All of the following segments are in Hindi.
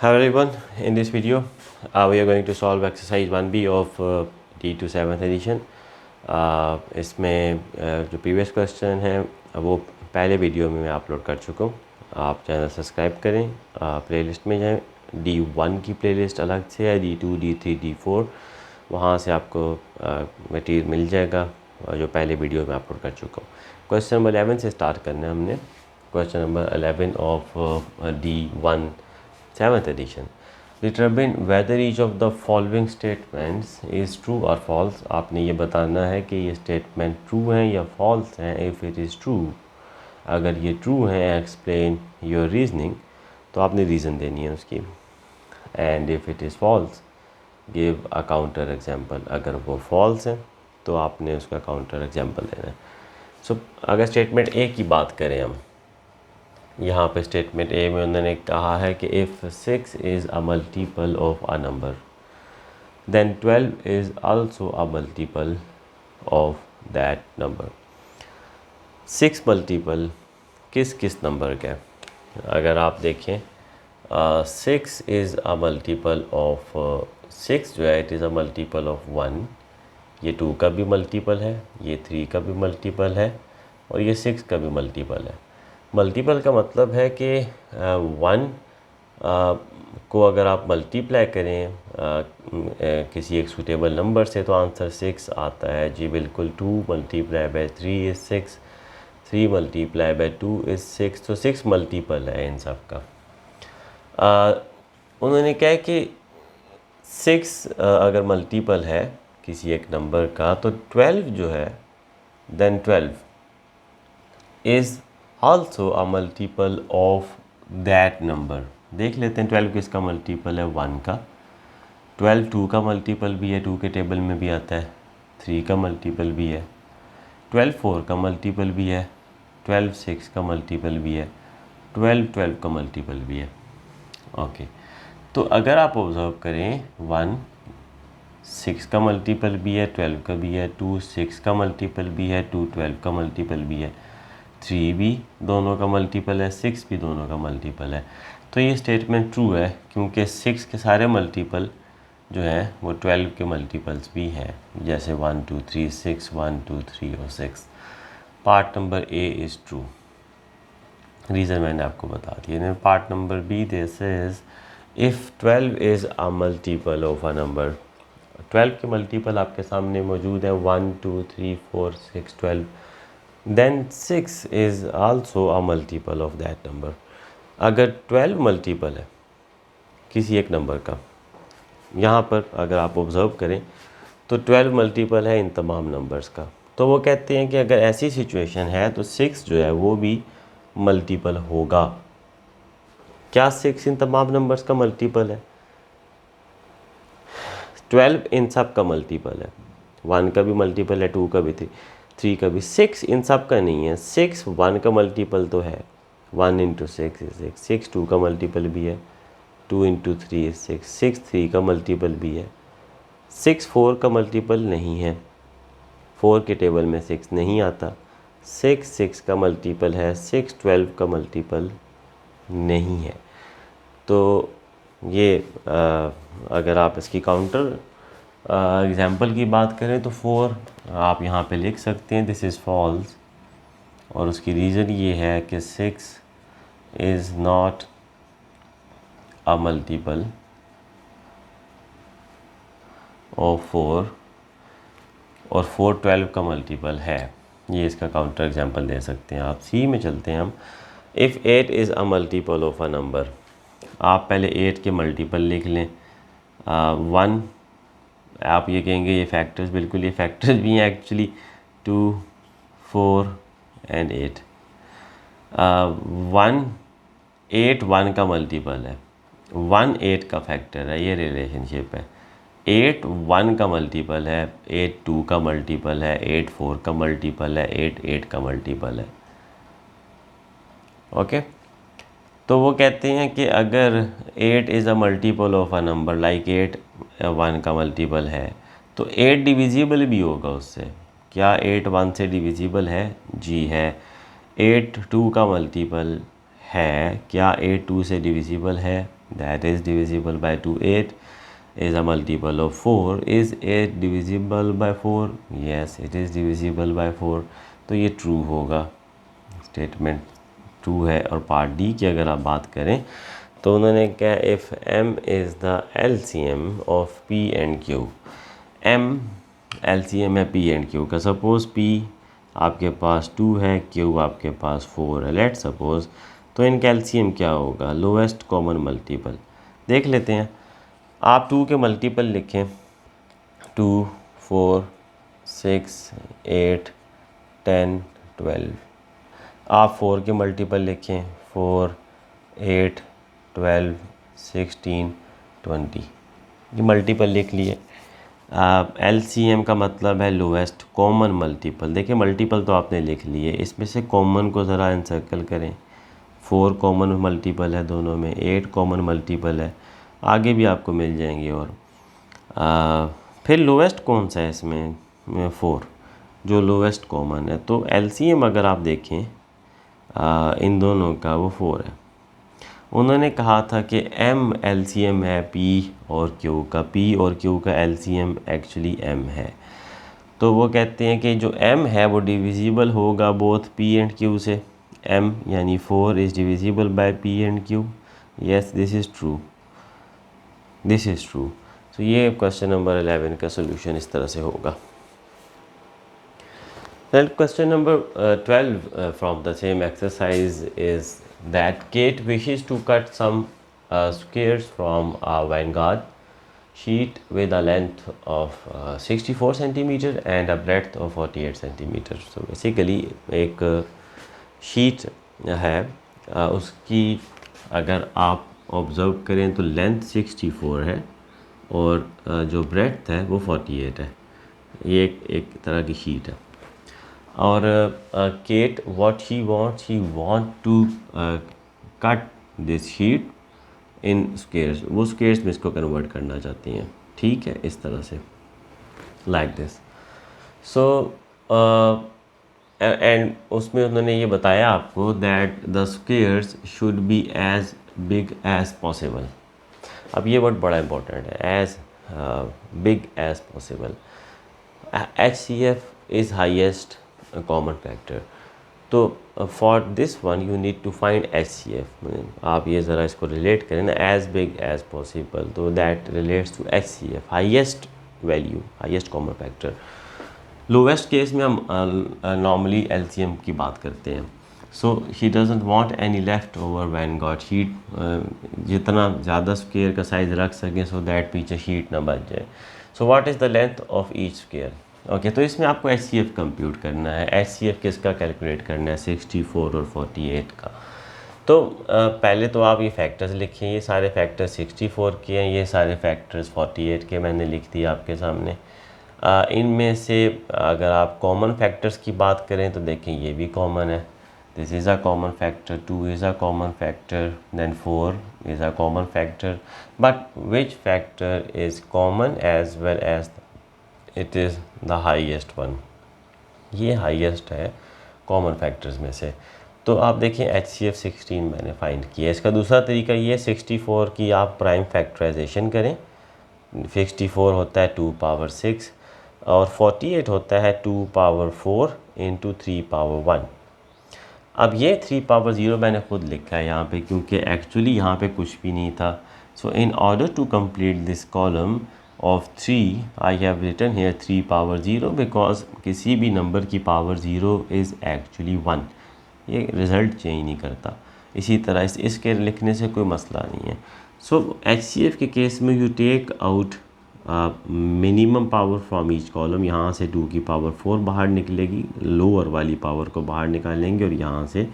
Hello everyone, in this video we are going to solve exercise 1B of D to 7th edition. इसमें जो प्रीवियस क्वेश्चन है वो पहले वीडियो में मैं अपलोड कर चुका हूँ. आप चैनल सब्सक्राइब करें, प्लेलिस्ट में जाएं. D1 की प्लेलिस्ट अलग से है, D2, D3, D4, वहाँ से आपको मटेरियल मिल जाएगा जो पहले वीडियो में अपलोड कर चुका हूँ. क्वेश्चन नंबर 11 से स्टार्ट करना है हमने. Question number 11 of D1 7th edition. Determine whether each of the following statements is true or false. आपने ये बताना है कि ये स्टेटमेंट ट्रू हैं या फॉल्स हैं. इफ़ इट इज़ ट्रू, अगर ये ट्रू हैं, एक्सप्लेन योर रीजनिंग, तो आपने रीज़न देनी है उसकी. And if it is false, give a counter example. अगर वो फॉल्स हैं तो आपने उसका काउंटर एग्जांपल देना है. सो अगर स्टेटमेंट ए की बात करें हम, यहाँ पे स्टेटमेंट ए में उन्होंने कहा है कि if 6 is a multiple of a number then 12 is also a multiple of that number. 6 multiple किस किस नंबर का है? अगर आप देखें 6 इज़ अ मल्टीपल ऑफ 6 जो है it is a multiple of 1. ये 2 का भी मल्टीपल है, ये 3 का भी मल्टीपल है और ये 6 का भी मल्टीपल है. मल्टीपल का मतलब है कि 1 को अगर आप मल्टीप्लाई करें किसी एक सूटेबल नंबर से तो आंसर 6 आता है. जी बिल्कुल. 2 multiply by 3 is 6, 3 multiply by 2 is 6. तो 6 मल्टीपल है इन सब का. उन्होंने कहा कि 6 अगर मल्टीपल है किसी एक नंबर का तो 12 जो है then 12 is also a multiple of that number. देख लेते हैं 12 किसका मल्टीपल है? 1 का. 12 2 का मल्टीपल भी है, 2 के टेबल में भी आता है. 3 का मल्टीपल भी है. 12 4 का मल्टीपल भी है. 12 6 का मल्टीपल भी है. 12 12 का मल्टीपल भी है. ओके, तो अगर आप ऑब्ज़र्व करें 1 6 का मल्टीपल भी है, 12 का भी है. 2 6 का मल्टीपल भी है, 2 12 का मल्टीपल भी है. 3 भी दोनों का मल्टीपल है, 6 भी दोनों का मल्टीपल है. तो ये स्टेटमेंट ट्रू है क्योंकि 6 के सारे मल्टीपल जो हैं वो 12 के मल्टीपल्स भी हैं, जैसे 1 2 3 6, 1 2 3 और 6. Part number A is true. Reason मैंने आपको बता दिया. Part number B this is if 12 is a multiple of a number. 12 के मल्टीपल आपके सामने मौजूद है 1 2 3 4 6 12. then 6 is also a multiple of that number. अगर 12 मल्टीपल है किसी एक नंबर का, यहाँ पर अगर आप ऑब्ज़र्व करें तो 12 मल्टीपल है इन तमाम नंबर्स का. तो वो कहते हैं कि अगर ऐसी सिचुएशन है तो 6 जो है वो भी मल्टीपल होगा. क्या 6 इन तमाम नंबर्स का मल्टीपल है? 12 इन सब का मल्टीपल है. 1 का भी मल्टीपल है, 2 का भी, 3 का भी. 6 इन सब का नहीं है. 6 1 का मल्टीपल तो है. 1 इंटू 6 इज 6. 6 2 का मल्टीपल भी है. 2 इंटू 3 इज 6. 6 3 का मल्टीपल भी है. 6 4 का मल्टीपल नहीं है. 4 के टेबल में 6 नहीं आता. 6 6 का मल्टीपल है. 6 12 का मल्टीपल नहीं है. तो ये अगर आप इसकी काउंटर एग्ज़ाम्पल की बात करें तो 4 आप यहाँ पे लिख सकते हैं दिस इज़ फॉल्स. और उसकी रीज़न ये है कि 6 is not a multiple of 4 और 4 12 का मल्टीपल है. ये इसका काउंटर एग्जांपल दे सकते हैं आप. सी में चलते हैं हम. If 8 is a multiple of a number. आप पहले 8 के मल्टीपल लिख लें. 1 आप ये कहेंगे ये फैक्टर्स, बिल्कुल ये फैक्टर्स भी हैं एक्चुअली. 2 4 एंड 8. 1 8 1 का मल्टीपल है. 1 8 का फैक्टर है. ये रिलेशनशिप है. 8 1 का मल्टीपल है. 8 2 का मल्टीपल है. 8 4 का मल्टीपल है. 8 8 का मल्टीपल है. ओके, तो वो कहते हैं कि अगर 8 is a multiple of a number like 8 1 का मल्टीपल है तो 8 डिविजिबल भी होगा उससे. क्या 8 1 से डिविजिबल है? जी है. 8 2 का मल्टीपल है. क्या 8 2 से डिविजिबल है? that is divisible by 2. 8 is a multiple of 4. Is 8 divisible by 4? Yes, it is divisible by 4. तो ये ट्रू होगा, स्टेटमेंट ट्रू है। और पार्ट डी की अगर आप बात करें तो उन्होंने क्या, if m is the LCM of P and Q। m LCM है P एंड Q का। सपोज़ P आपके पास 2 है, Q आपके पास 4 है, लेट सपोज़। तो इनका LCM क्या होगा, लोएस्ट कॉमन मल्टीपल। देख लेते हैं। आप 2 के मल्टीपल लिखें, 2, 4, 6, 8, 10, 12। आप 4 के मल्टीपल लिखें, 4, 8, 12, 16, 20। ये मल्टीपल लिख लिए। LCM का मतलब है लोएस्ट कॉमन मल्टीपल। देखिए मल्टीपल तो आपने लिख लिए, इसमें से कॉमन को ज़रा एनसर्कल करें। 4 कॉमन मल्टीपल है दोनों में, 8 कॉमन मल्टीपल है, आगे भी आपको मिल जाएंगे। और फिर लोएस्ट कौन सा है इसमें, 4 जो लोएस्ट कॉमन है। तो LCM अगर आप देखें इन दोनों का, वो 4 है। उन्होंने कहा था कि M LCM है P और Q का। P और Q का LCM एक्चुअली M है। तो वो कहते हैं कि जो M है वो डिविजिबल होगा बोथ P एंड Q से। M यानी 4 is divisible by P and Q। Yes, this is true, this is true. तो ये क्वेश्चन नंबर 11 का सोल्यूशन इस तरह से होगा। Then question number 12 from the same exercise is that Kate wishes to cut some squares from a Vanguard sheet with a length of 64 centimeter and a breadth of 48 centimeter. So basically एक शीट है, उसकी अगर आप ऑब्ज़र्व करें तो लेंथ 64 है और जो ब्रेड्थ है वो 48 है। ये एक तरह की शीट है। और Kate what she want to cut this sheet in squares. वो स्क्वेयर्स में इसको कन्वर्ट करना चाहती हैं, ठीक है, इस तरह से, लाइक दिस। सो एंड उसमें उन्होंने ये बताया आपको that the squares should be as big as possible. अब ये वर्ड बड़ा इंपॉर्टेंट है, as big as possible. HCF is highest common factor. तो for this one you need to find HCF। आप ये ज़रा इसको रिलेट करें ना, एज बिग एज पॉसिबल, तो that relates to HCF, highest value, highest common factor. Lowest case में हम नॉर्मली LCM की बात करते हैं। So she doesn't want any left over Vanguard sheet. जितना ज़्यादा स्क्वेयर का साइज़ रख सकें सो दैट पीछे शीट ना बच जाए। So what is the length of each square. Okay, तो इसमें आपको HCF कंप्यूट करना है। HCF किसका कैलकुलेट करना है, 64 और 48 का। तो पहले तो आप ये फैक्टर्स लिखें, ये सारे फैक्टर्स 64 के हैं, ये सारे फैक्टर्स 48 के मैंने लिख दिया आपके सामने। इनमें से अगर आप कॉमन फैक्टर्स की बात करें तो देखें ये भी कॉमन है, this is a common factor, 2 is a common factor, then 4 is a common factor, but which factor is common as well as it is the highest one. ये हाईएस्ट है कॉमन फैक्टर्स में से। तो आप देखें HCF 16 मैंने फाइंड किया। इसका दूसरा तरीका ये 64 की आप प्राइम फैक्टराइजेशन करें। 64 होता है 2 पावर 6 और 48 होता है 2 पावर 4 इंटू 3 पावर 1। अब ये 3 पावर 0 मैंने खुद लिखा है यहाँ पे क्योंकि एक्चुअली यहाँ पे कुछ भी नहीं था। So in order to complete this column of 3 I have written here 3 power 0 because किसी भी नंबर की पावर 0 इज़ एक्चुअली 1। ये रिज़ल्ट चेंज नहीं करता। इसी तरह इसके लिखने से कोई मसला नहीं है। सो HCF के केस में you take out minimum power from each column. यहाँ से 2 की पावर 4 बाहर निकलेगी, लोअर वाली पावर को बाहर निकालेंगे और यहाँ से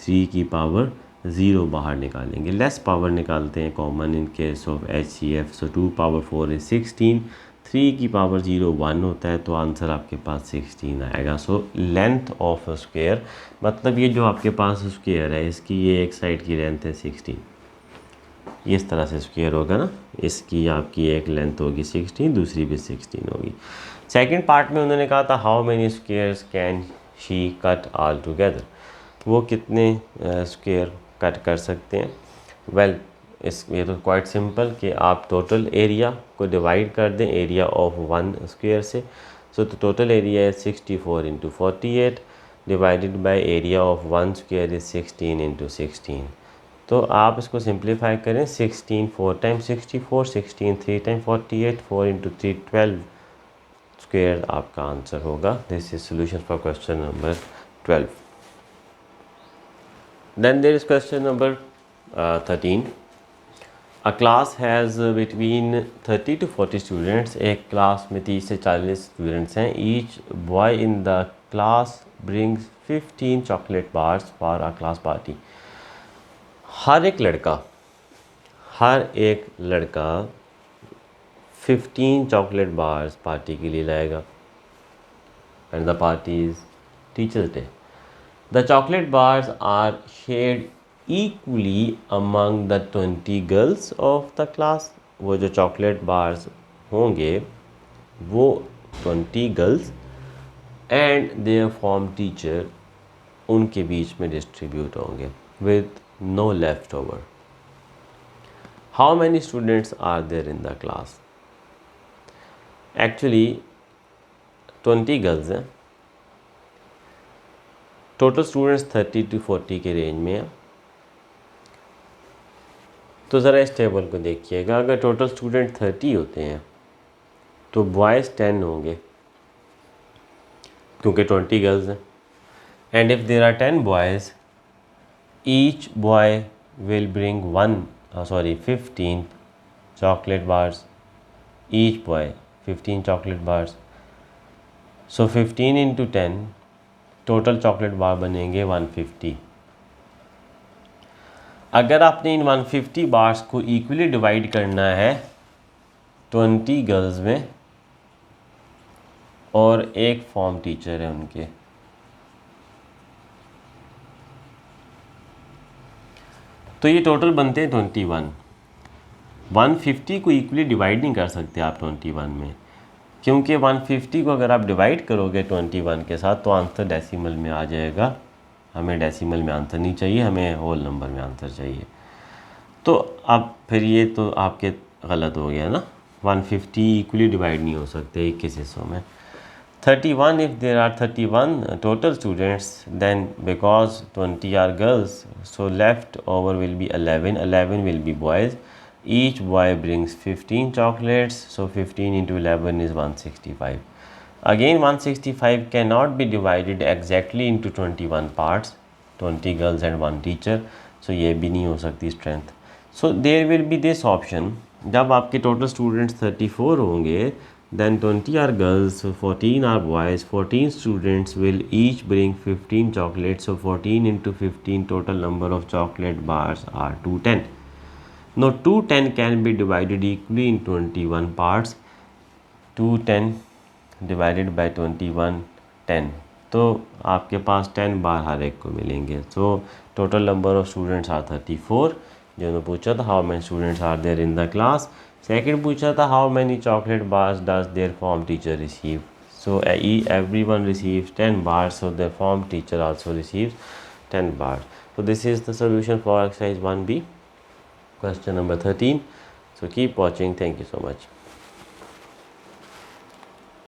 3 की पावर 0 बाहर निकालेंगे। लेस पावर निकालते हैं common in case of HCF। So 2 power 4 is 16, 3 की पावर 0 1 होता है, तो आंसर आपके पास 16 आएगा। सो लेंथ ऑफ स्क्वायर, मतलब ये जो आपके पास स्क्वायर है इसकी ये एक साइड की लेंथ है 16, इस तरह से स्क्वायर होगा ना, इसकी आपकी एक लेंथ होगी 16, दूसरी भी 16 होगी। सेकंड पार्ट में उन्होंने कहा था how many squares can she cut all together. वो कितने स्क्वायर कट कर सकते हैं। वेल ये तो क्वाइट सिंपल कि आप टोटल एरिया को डिवाइड कर दें एरिया ऑफ वन स्क्वायर से। सो तो टोटल एरिया है 64 into 48 divided by area of one square is 16 into 16। तो आप इसको सिंप्लीफाई करें, 16 4 टाइम 64, 16 3 टाइम 48, 4 इंटू 3 12 स्क्वायर आपका आंसर होगा। This is solution for question number 12। Then there is question number 13। A class has between 30 to 40 students. एक क्लास में 30 से 40 स्टूडेंट्स हैं। Each boy in the class brings 15 chocolate bars for a class party. हर एक लड़का 15 चॉकलेट बार्स पार्टी के लिए लाएगा। And the party is teachers day. The chocolate bars are shared equally among the 20 girls of the class. वो जो चॉकलेट बार्स होंगे वो 20 girls and their form teacher उनके बीच में डिस्ट्रीब्यूट होंगे with no left over. How many students are there in the class? Actually 20 girls हैं। टोटल स्टूडेंट्स 30 to 40 के रेंज में हैं। तो ज़रा इस टेबल को देखिएगा, अगर टोटल स्टूडेंट 30 होते हैं तो बॉयज़ 10 होंगे क्योंकि 20 गर्ल्स हैं। And if there are 10 boys, each boy will bring 15 chocolate bars. Each boy 15 chocolate bars. So 15 into 10 total chocolate bar बनेंगे 150। अगर आपने इन 150 बार्स को इक्वली डिवाइड करना है 20 गर्ल्स में और एक फॉर्म टीचर है उनके, तो ये टोटल बनते हैं 21। 150 को इक्वली डिवाइड नहीं कर सकते आप 21 में, क्योंकि 150 को अगर आप डिवाइड करोगे 21 के साथ तो आंसर डेसिमल में आ जाएगा। हमें डेसिमल में आंसर नहीं चाहिए, हमें होल नंबर में आंसर चाहिए। तो अब फिर ये तो आपके गलत हो गया ना, 150 इक्वली डिवाइड नहीं हो सकते 21 हिस्सों में। 31 if there are 31 total students then because 20 are girls so left over will be 11 will be boys. Each boy brings 15 chocolates, so 15 into 11 is 165. Again 165 cannot be divided exactly into 21 parts, 20 girls and 1 teacher, so ये भी नहीं हो सकती strength. So there will be this option, जब आपके total students 34 होंगे then 20 are girls, so 14 are boys, 14 students will each bring 15 chocolates, so 14 into 15 total number of chocolate bars are 210. Now 210 can be divided equally in 21 parts. 210 divided by 21 10, तो आपके पास 10 बार हर एक को मिलेंगे। So total number of students are 34। जो पूछा था how many students are there in the class. Second पूछा था how many chocolate bars does their form teacher receive. So everyone receives 10 bars, so the form teacher also receives 10 bars. So this is the solution for exercise 1B. Question number 13. So keep watching. Thank you so much.